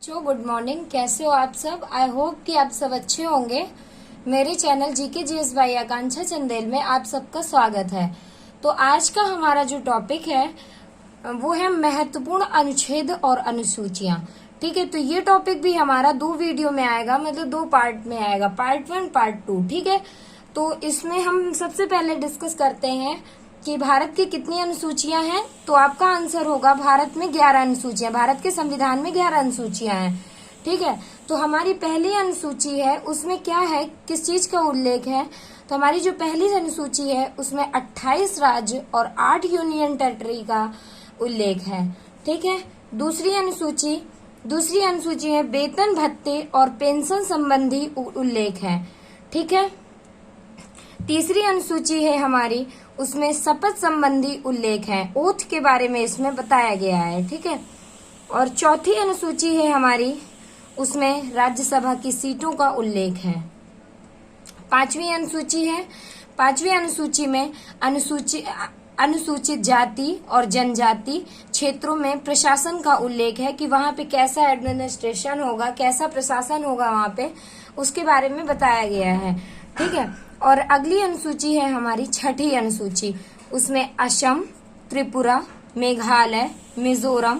Good morning. कैसे हो आप सब? आई होप कि आप सब अच्छे होंगे। मेरे चैनल जीके जीएस बाई आकांक्षा चंदेल में आप सबका स्वागत है। तो आज का हमारा जो टॉपिक है वो है महत्वपूर्ण अनुच्छेद और अनुसूचियां। ठीक है, तो ये टॉपिक भी हमारा 2 वीडियो में आएगा, मतलब 2 पार्ट में आएगा, पार्ट 1 पार्ट 2। ठीक है, तो इसमें हम सबसे पहले डिस्कस करते हैं कि भारत की कितनी अनुसूचियां हैं। तो आपका आंसर होगा भारत में 11 अनुसूचियां। भारत के संविधान में 11 अनुसूचियां हैं। ठीक है, तो हमारी पहली अनुसूची है, उसमें क्या है, किस चीज का उल्लेख है। तो हमारी जो पहली अनुसूची है उसमें 28 राज्य और 8 यूनियन टेरिटरी का उल्लेख है। ठीक है, दूसरी अनुसूची है वेतन भत्ते और पेंशन संबंधी उल्लेख है। ठीक है, तीसरी अनुसूची है हमारी, उसमें शपथ संबंधी उल्लेख है, ओथ के बारे में इसमें बताया गया है। ठीक है, और चौथी अनुसूची है हमारी, उसमें राज्यसभा की सीटों का उल्लेख है। पांचवी अनुसूची में अनुसूचित जाति और जनजाति क्षेत्रों में प्रशासन का उल्लेख है कि वहां पे कैसा एडमिनिस्ट्रेशन होगा, कैसा प्रशासन होगा वहां पे, उसके बारे में बताया गया है। ठीक है, और अगली अनुसूची है हमारी छठी अनुसूची, उसमें असम, त्रिपुरा, मेघालय, मिजोरम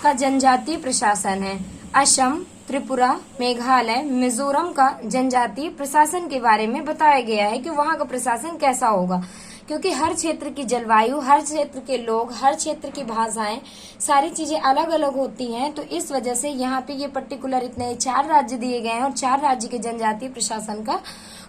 का जनजातीय प्रशासन है। असम, त्रिपुरा, मेघालय, मिजोरम का जनजातीय प्रशासन के बारे में बताया गया है कि वहां का प्रशासन कैसा होगा, क्योंकि हर क्षेत्र की जलवायु, हर क्षेत्र के लोग, हर क्षेत्र की भाषाएं, सारी चीजें अलग अलग होती हैं। तो इस वजह से यहाँ पे ये पर्टिकुलर इतने 4 राज्य दिए गए हैं और 4 राज्य के जनजातीय प्रशासन का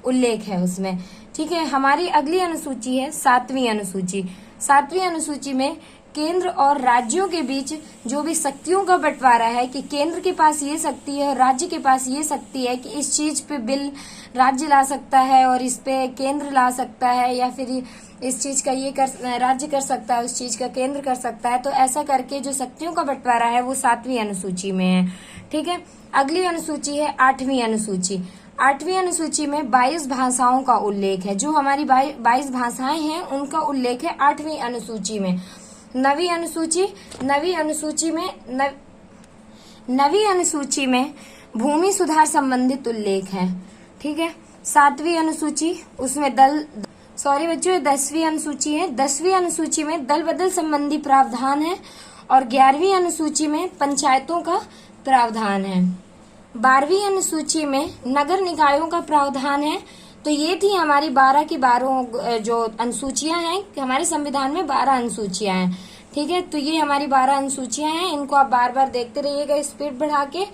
उल्लेख है उसमें। ठीक है, हमारी अगली अनुसूची है 7वीं अनुसूची। 7वीं अनुसूची में केंद्र और राज्यों के बीच जो भी शक्तियों का बंटवारा है कि केंद्र के पास ये शक्ति है और राज्य के पास ये शक्ति है कि इस चीज पे बिल राज्य ला सकता है और इस पे केंद्र ला सकता है, या फिर इस चीज का ये राज्य कर सकता है, उस चीज का केंद्र कर सकता है। तो ऐसा करके जो शक्तियों का बंटवारा है वो 7वीं अनुसूची में है। ठीक है, अगली अनुसूची है 8वीं अनुसूची। 8वीं अनुसूची में 22 भाषाओं का उल्लेख है। जो हमारी 22 भाषाएं हैं उनका उल्लेख है 8वीं अनुसूची में। 9वीं अनुसूची में भूमि सुधार संबंधित उल्लेख है। ठीक है, 7वीं अनुसूची उसमें 10वीं अनुसूची है। 10वीं अनुसूची में दल बदल संबंधी प्रावधान है और 11वीं अनुसूची में पंचायतों का प्रावधान है। 12वीं अनुसूची में नगर निकायों का प्रावधान है। तो ये थी हमारी 12 की 12 जो अनुसूचियां हैं। हमारे संविधान में 12 अनुसूचियां हैं। ठीक है, तो ये हमारी 12 अनुसूचियां हैं। इनको आप बार बार देखते रहिएगा स्पीड बढ़ा के।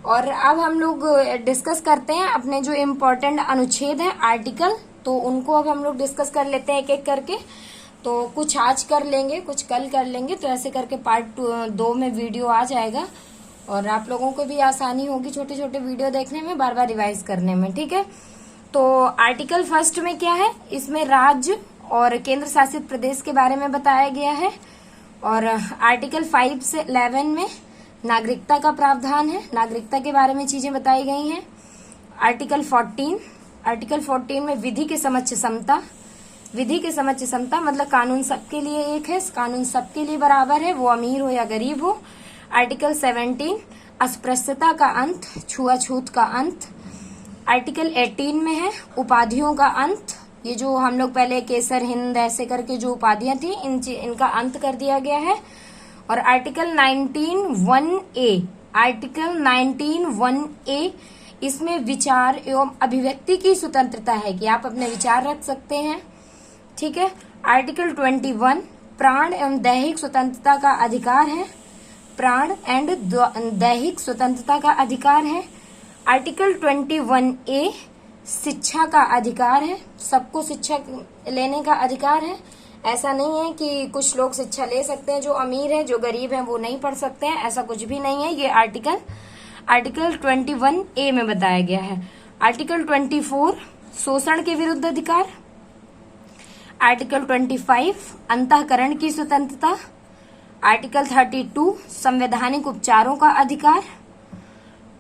और अब हम लोग डिस्कस करते हैं अपने जो इम्पोर्टेंट अनुच्छेद है, आर्टिकल, तो उनको अब हम लोग डिस्कस कर लेते हैं एक एक करके। तो कुछ आज कर लेंगे, कुछ कल कर लेंगे, तो ऐसे करके पार्ट 2 में वीडियो आ जाएगा और आप लोगों को भी आसानी होगी छोटे छोटे वीडियो देखने में, बार बार रिवाइज करने में। ठीक है, तो आर्टिकल फर्स्ट में क्या है, इसमें राज्य और केंद्र शासित प्रदेश के बारे में बताया गया है। और आर्टिकल 5 से 11 में नागरिकता का प्रावधान है, नागरिकता के बारे में चीजें बताई गई हैं। आर्टिकल 14 में विधि के समक्ष समता, विधि के समक्ष समता मतलब कानून सबके लिए एक है, कानून सबके लिए बराबर है, वो अमीर हो या गरीब हो। आर्टिकल 17 अस्पृश्यता का अंत, छुआछूत का अंत। आर्टिकल 18 में है उपाधियों का अंत, ये जो हम लोग पहले केसर, हिंद ऐसे करके जो उपाधियां थी इनका अंत कर दिया गया है। और आर्टिकल 19(1)(a), इसमें विचार एवं अभिव्यक्ति की स्वतंत्रता है कि आप अपने विचार रख सकते हैं। ठीक है, आर्टिकल 21 प्राण एवं दैहिक स्वतंत्रता का अधिकार है, प्राण एंड दैहिक स्वतंत्रता का अधिकार है। आर्टिकल 21(a) शिक्षा का अधिकार है, सबको शिक्षा लेने का अधिकार है। ऐसा नहीं है कि कुछ लोग शिक्षा ले सकते हैं, जो अमीर है, जो गरीब है वो नहीं पढ़ सकते हैं, ऐसा कुछ भी नहीं है। ये आर्टिकल 21(a) में बताया गया है। आर्टिकल 24 शोषण के विरुद्ध अधिकार। आर्टिकल 25 अंतःकरण की स्वतंत्रता। आर्टिकल 32 संवैधानिक उपचारों का अधिकार।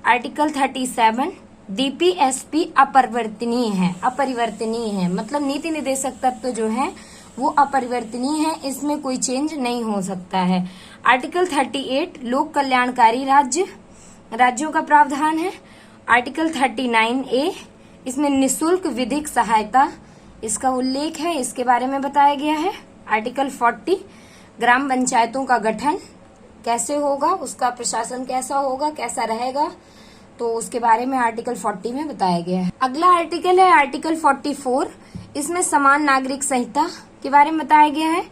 आर्टिकल 37 डीपीएसपी अपरिवर्तनीय है, मतलब नीति निदेशक तत्व जो है वो अपरिवर्तनीय है, इसमें कोई चेंज नहीं हो सकता है। आर्टिकल 38 लोक कल्याणकारी राज्य राज्यों का प्रावधान है। आर्टिकल 39A, इसमें निशुल्क विधिक सहायता, इसका उल्लेख है, इसके बारे में बताया गया है। आर्टिकल 40, ग्राम पंचायतों का गठन कैसे होगा, उसका प्रशासन कैसा होगा, कैसा रहेगा, तो उसके बारे में आर्टिकल 40 में बताया गया है। अगला आर्टिकल है आर्टिकल 44, इसमें समान नागरिक संहिता के बारे में बताया गया है।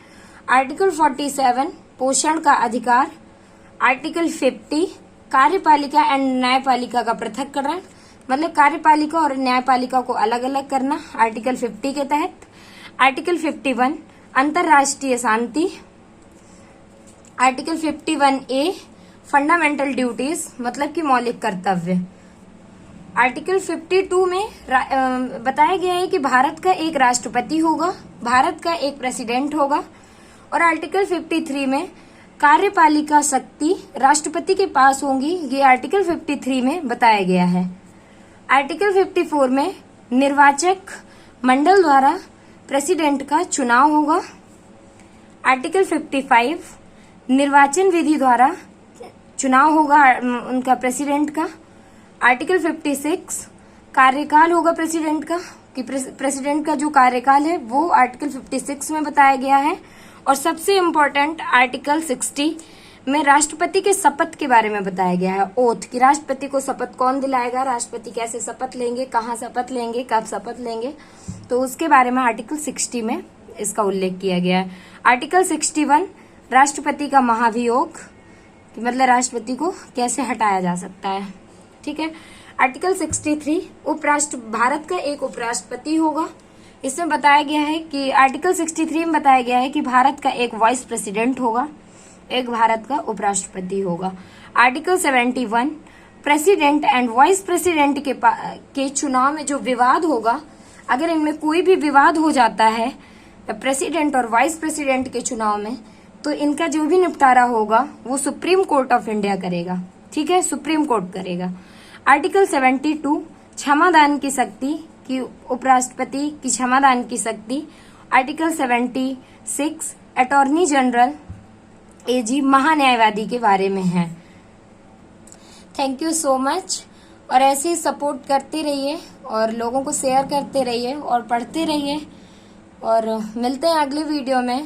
आर्टिकल 47, पोषण का अधिकार। आर्टिकल 50, कार्यपालिका एंड न्यायपालिका का पृथक्करण, मतलब कार्यपालिका और न्यायपालिका को अलग अलग करना, आर्टिकल 50 के तहत। आर्टिकल 51, अंतर्राष्ट्रीय शांति। आर्टिकल 51A, फंडामेंटल ड्यूटीज, मतलब कि मौलिक कर्तव्य। आर्टिकल 52 में बताया गया है कि भारत का एक राष्ट्रपति होगा, भारत का एक प्रेसिडेंट होगा। और आर्टिकल 53 में कार्यपालिका शक्ति राष्ट्रपति के पास होंगी, ये आर्टिकल 53 में बताया गया है। आर्टिकल 54 में निर्वाचक मंडल द्वारा प्रेसिडेंट का चुनाव होगा। आर्टिकल 55, निर्वाचन विधि द्वारा चुनाव होगा उनका प्रेसिडेंट का। आर्टिकल 56, कार्यकाल होगा प्रेसिडेंट का, कि प्रेसिडेंट का जो कार्यकाल है वो आर्टिकल 56 में बताया गया है। और सबसे इम्पोर्टेंट आर्टिकल 60 में राष्ट्रपति के शपथ के बारे में बताया गया है, ओथ, कि राष्ट्रपति को शपथ कौन दिलाएगा, राष्ट्रपति कैसे शपथ लेंगे, कहाँ शपथ लेंगे, कब शपथ लेंगे, तो उसके बारे में आर्टिकल 60 में इसका उल्लेख किया गया है। आर्टिकल 61, राष्ट्रपति का महाभियोग, मतलब राष्ट्रपति को कैसे हटाया जा सकता है, ठीक है। आर्टिकल 63, भारत का एक उपराष्ट्रपति होगा। इसमें बताया गया है कि आर्टिकल 63 में बताया गया है कि भारत का एक वाइस प्रेसिडेंट होगा, एक भारत का उपराष्ट्रपति होगा। Article 71, president and vice president के चुनाव में जो विवाद होगा, अगर इनमें कोई भी विवाद हो जाता है प्रेसिडेंट और वाइस प्रेसिडेंट के चुनाव में, तो इनका जो भी निपटारा होगा वो सुप्रीम कोर्ट ऑफ इंडिया करेगा, ठीक है, सुप्रीम कोर्ट करेगा। आर्टिकल 72, क्षमादान की शक्ति, कि उपराष्ट्रपति की क्षमादान की शक्ति। आर्टिकल 76, अटॉर्नी जनरल एजी, महान्यायवादी के बारे में है। थैंक यू सो मच, और ऐसे ही सपोर्ट करते रहिए और लोगों को शेयर करते रहिए और पढ़ते रहिए, और मिलते हैं अगले वीडियो में।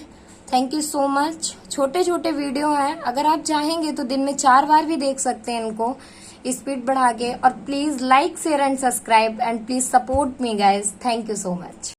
Thank you so much. छोटे छोटे वीडियो हैं, अगर आप चाहेंगे तो दिन में 4 बार भी देख सकते हैं इनको स्पीड बढ़ा के। और please like, share and subscribe and please support me guys. Thank you so much.